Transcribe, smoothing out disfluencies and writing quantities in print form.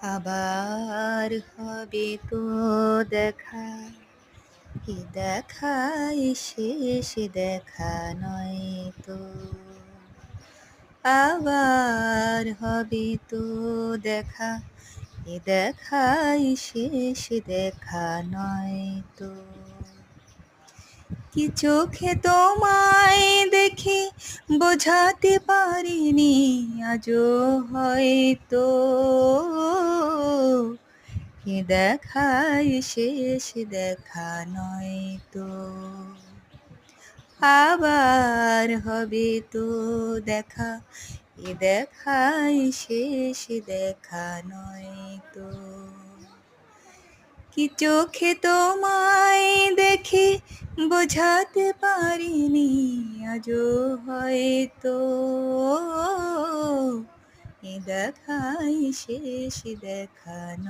আবার হবে তো দেখা, এ দেখাই শেষ দেখা নয় তো। আবার হবে তো দেখা, এ দেখাই শেষ দেখা নয় তো। কি চোখে তোমায় দেখে বোঝাতে পারিনি আজও হয়তো, এ দেখাই শেষ দেখা নয় তো। আবার হবে তো দেখা, এ দেখাই শেষ দেখা নয় তো। কি চোখে তোমায় দেখে বোঝাতে পারিনি আজও হয়তো, এ দেখাই শেষ দেখা নয়।